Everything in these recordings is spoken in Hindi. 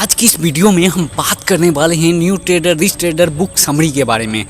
आज की इस वीडियो में हम बात करने वाले हैं new trader rich trader book summary के बारे में।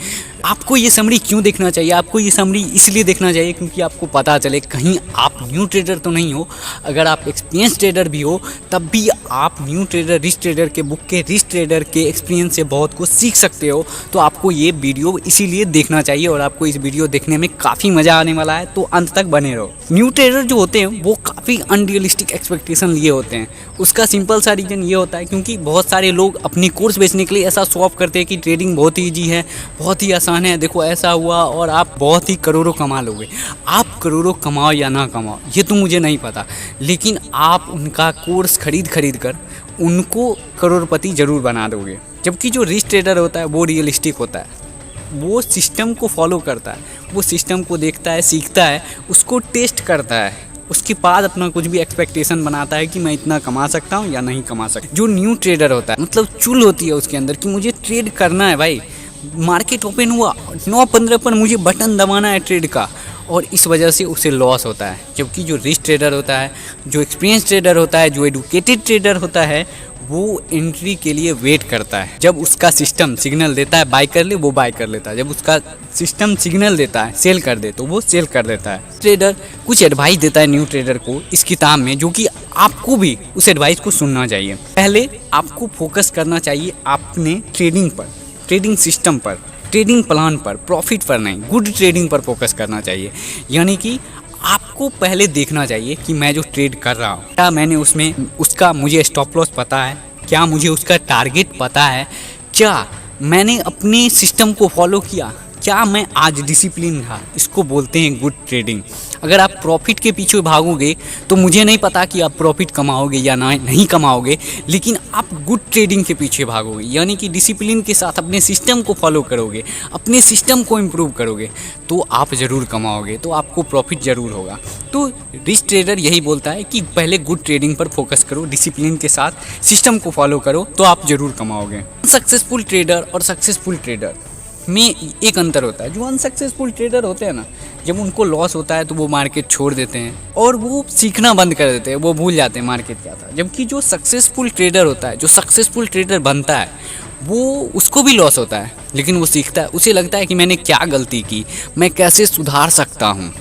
आपको ये समरी क्यों देखना चाहिए? आपको ये समरी इसलिए देखना चाहिए क्योंकि आपको पता चले कहीं आप न्यू ट्रेडर तो नहीं हो। अगर आप एक्सपीरियंस ट्रेडर भी हो तब भी आप न्यू ट्रेडर रिच ट्रेडर के बुक के रिच ट्रेडर के एक्सपीरियंस से बहुत कुछ सीख सकते हो। तो आपको ये वीडियो इसीलिए देखना चाहिए और आपको इस वीडियो देखने में काफ़ी मज़ा आने वाला है, तो अंत तक बने रहो। न्यू ट्रेडर जो होते हैं वो काफ़ी अनरियलिस्टिक एक्सपेक्टेशन लिए होते हैं। उसका सिंपल सा रीज़न ये होता है क्योंकि बहुत सारे लोग अपनी कोर्स बेचने के लिए ऐसा शो ऑफ करते हैं कि ट्रेडिंग बहुत ईजी है, बहुत ही आसान है, देखो ऐसा हुआ और आप बहुत ही करोड़ों कमा लोगे। आप करोड़ों कमाओ या ना कमाओ ये तो मुझे नहीं पता, लेकिन आप उनका कोर्स खरीद कर उनको करोड़पति ज़रूर बना दोगे। जबकि जो रिच ट्रेडर होता है वो रियलिस्टिक होता है, वो सिस्टम को फॉलो करता है, वो सिस्टम को देखता है, सीखता है, उसको टेस्ट करता है, उसके बाद अपना कुछ भी एक्सपेक्टेशन बनाता है कि मैं इतना कमा सकता हूँ या नहीं कमा सकता। जो न्यू ट्रेडर होता है मतलब चुल होती है उसके अंदर कि मुझे ट्रेड करना है भाई, मार्केट ओपन हुआ 9:15 पर मुझे बटन दबाना है ट्रेड का, और इस वजह से उसे लॉस होता है। जबकि जो रिच ट्रेडर होता है, जो एक्सपीरियंस ट्रेडर होता है, जो एडुकेटेड ट्रेडर होता है, वो एंट्री के लिए वेट करता है। जब उसका सिस्टम सिग्नल देता है बाय कर ले, वो बाय कर लेता है। जब उसका सिस्टम सिग्नल देता है सेल कर दे, तो वो सेल कर देता है। ट्रेडर कुछ एडवाइस देता है न्यू ट्रेडर को इस किताब में, जो कि आपको भी उस एडवाइस को सुनना चाहिए। पहले आपको फोकस करना चाहिए अपने ट्रेडिंग पर, ट्रेडिंग सिस्टम पर, ट्रेडिंग प्लान पर, प्रॉफिट पर नहीं, गुड ट्रेडिंग पर फोकस करना चाहिए। यानी कि आपको पहले देखना चाहिए कि मैं जो ट्रेड कर रहा हूँ क्या मैंने उसका मुझे स्टॉप लॉस पता है, क्या मुझे उसका टारगेट पता है, क्या मैंने अपने सिस्टम को फॉलो किया, क्या मैं आज डिसिप्लिन रहा। इसको बोलते हैं गुड ट्रेडिंग। अगर आप प्रॉफिट के पीछे भागोगे तो मुझे नहीं पता कि आप प्रॉफिट कमाओगे या नहीं कमाओगे, लेकिन आप गुड ट्रेडिंग के पीछे भागोगे, यानी कि डिसिप्लिन के साथ अपने सिस्टम को फॉलो करोगे, अपने सिस्टम को इम्प्रूव करोगे, तो आप ज़रूर कमाओगे, तो आपको प्रॉफिट ज़रूर होगा। तो रिच ट्रेडर यही बोलता है कि पहले गुड ट्रेडिंग पर फोकस करो, डिसिप्लिन के साथ सिस्टम को फॉलो करो, तो आप ज़रूर कमाओगे। सक्सेसफुल ट्रेडर और सक्सेसफुल ट्रेडर में एक अंतर होता है। जो अनसक्सेसफुल ट्रेडर होते हैं ना, जब उनको लॉस होता है तो वो मार्केट छोड़ देते हैं और वो सीखना बंद कर देते हैं, वो भूल जाते हैं मार्केट क्या था। जबकि जो सक्सेसफुल ट्रेडर होता है, जो सक्सेसफुल ट्रेडर बनता है, वो उसको भी लॉस होता है लेकिन वो सीखता है, उसे लगता है कि मैंने क्या गलती की, मैं कैसे सुधार सकता हूँ।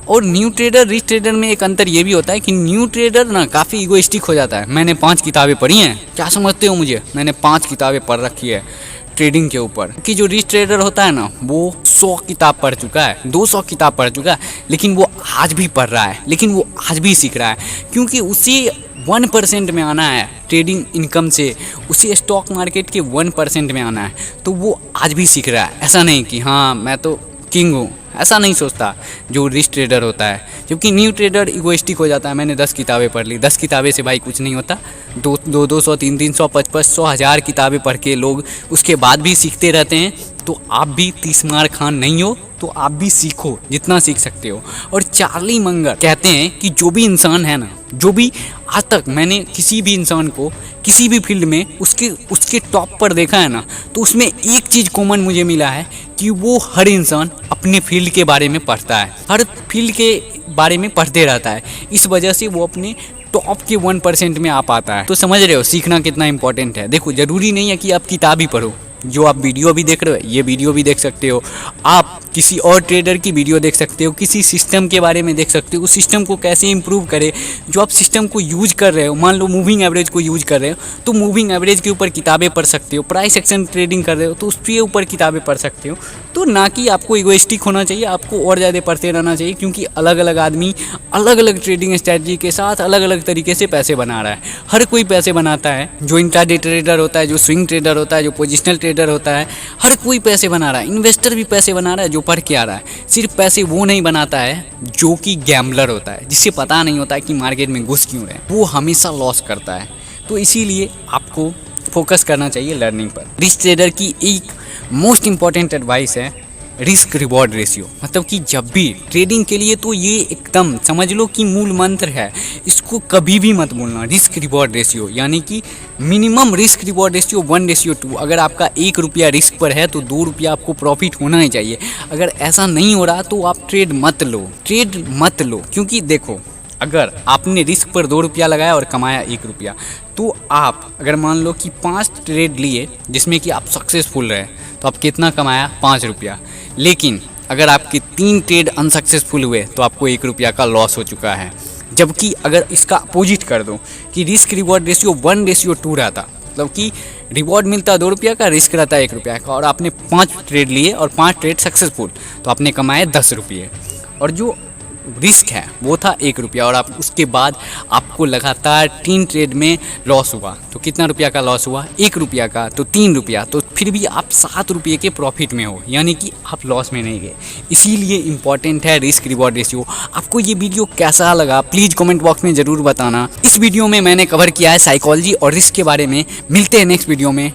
और न्यू ट्रेडर रिच ट्रेडर में एक अंतर ये भी होता है कि न्यू ट्रेडर ना काफ़ी इगोइस्टिक हो जाता है। मैंने 5 किताबें पढ़ी हैं, क्या समझते हो मुझे, मैंने 5 किताबें पढ़ रखी है ट्रेडिंग के ऊपर। कि जो रिच ट्रेडर होता है ना, वो 100 किताब पढ़ चुका है, 200 किताब पढ़ चुका है, लेकिन वो आज भी पढ़ रहा है, लेकिन वो आज भी सीख रहा है, क्योंकि उसे 1% में आना है ट्रेडिंग इनकम से, उसे स्टॉक मार्केट के 1% में आना है, तो वो आज भी सीख रहा है। ऐसा नहीं कि हाँ मैं तो किंग हूँ, ऐसा नहीं सोचता जो रिच ट्रेडर होता है। जबकि न्यू ट्रेडर इगोइस्टिक हो जाता है, मैंने 10 किताबें पढ़ ली, 10 किताबें से भाई कुछ नहीं होता। 200, 300, 500, 1000 किताबें पढ़ के लोग उसके बाद भी सीखते रहते हैं। तो आप भी 30 मार खान नहीं हो, तो आप भी सीखो जितना सीख सकते हो। और चार्ली मंगर कहते हैं कि जो भी इंसान है ना, जो भी आज तक मैंने किसी भी इंसान को किसी भी फील्ड में उसके टॉप पर देखा है ना, तो उसमें एक चीज़ कॉमन मुझे मिला है कि वो हर इंसान अपने फील्ड के बारे में पढ़ता है, हर फील्ड के बारे में पढ़ते रहता है। इस वजह से वो अपने टॉप के 1% में आ पाता है। तो समझ रहे हो सीखना कितना इंपॉर्टेंट है। देखो ज़रूरी नहीं है कि आप किताब ही पढ़ो, जो आप वीडियो भी देख रहे हो ये वीडियो भी देख सकते हो, आप किसी और ट्रेडर की वीडियो देख सकते हो, किसी सिस्टम के बारे में देख सकते हो, उस सिस्टम को कैसे इंप्रूव करें। जो आप सिस्टम को यूज कर रहे हो, मान लो मूविंग एवरेज को यूज कर रहे हो, तो मूविंग एवरेज के ऊपर किताबें पढ़ सकते हो। प्राइस एक्शन ट्रेडिंग कर रहे हो तो उसके ऊपर किताबें पढ़ सकते हो। तो ना कि आपको इगोइस्टिक होना चाहिए, आपको और ज़्यादा पढ़ते रहना चाहिए, क्योंकि अलग अलग आदमी अलग अलग ट्रेडिंग स्ट्रैटेजी के साथ अलग अलग तरीके से पैसे बना रहा है। हर कोई पैसे बनाता है, जो इंट्राडे ट्रेडर होता है, जो स्विंग ट्रेडर होता है, जो पोजिशनल ट्रेडर होता है, हर कोई पैसे बना रहा है। इन्वेस्टर भी पैसे बना रहा है जो पढ़ के आ रहा है। सिर्फ पैसे वो नहीं बनाता है जो कि गैम्बलर होता है, जिससे पता नहीं होता है कि मार्केट में घुस क्यों रहे, वो हमेशा लॉस करता है। तो इसीलिए आपको फोकस करना चाहिए लर्निंग पर। रिच ट्रेडर की एक मोस्ट इंपॉर्टेंट एडवाइस है रिस्क रिवॉर्ड रेशियो। मतलब कि जब भी ट्रेडिंग के लिए, तो ये एकदम समझ लो कि मूल मंत्र है, इसको कभी भी मत भूलना। रिस्क रिवॉर्ड रेशियो यानी कि मिनिमम रिस्क रिवॉर्ड रेशियो 1:2। अगर आपका 1 रुपया रिस्क पर है तो 2 रुपया आपको प्रॉफिट होना ही चाहिए। अगर ऐसा नहीं हो रहा तो आप ट्रेड मत लो, क्योंकि देखो अगर आपने रिस्क पर 2 रुपया लगाया और कमाया 1 रुपया, तो आप अगर मान लो कि 5 ट्रेड लिए जिसमें कि आप सक्सेसफुल रहे तो आप कितना कमाया, 5 रुपया। लेकिन अगर आपके 3 ट्रेड अनसक्सेसफुल हुए तो आपको 1 रुपया का लॉस हो चुका है। जबकि अगर इसका अपोजिट कर दो कि रिस्क रिवॉर्ड रेशियो 1:2 रहता, मतलब कि रिवॉर्ड मिलता 2 रुपया का, रिस्क रहता 1 रुपया का, और आपने 5 ट्रेड लिए और 5 ट्रेड सक्सेसफुल, तो आपने कमाए 10 रुपये। और जो रिस्क है वो था 1 रुपया, और आप उसके बाद आपको लगातार 3 ट्रेड में लॉस हुआ, तो कितना रुपया का लॉस हुआ, 1 रुपया का, तो 3 रुपया, तो फिर भी आप 7 रुपये के प्रॉफिट में हो, यानी कि आप लॉस में नहीं गए। इसीलिए इम्पॉर्टेंट है रिस्क रिवॉर्ड रेशियो। आपको ये वीडियो कैसा लगा प्लीज़ कमेंट बॉक्स में ज़रूर बताना। इस वीडियो में मैंने कवर किया है साइकोलॉजी और रिस्क के बारे में। मिलते हैं नेक्स्ट वीडियो में।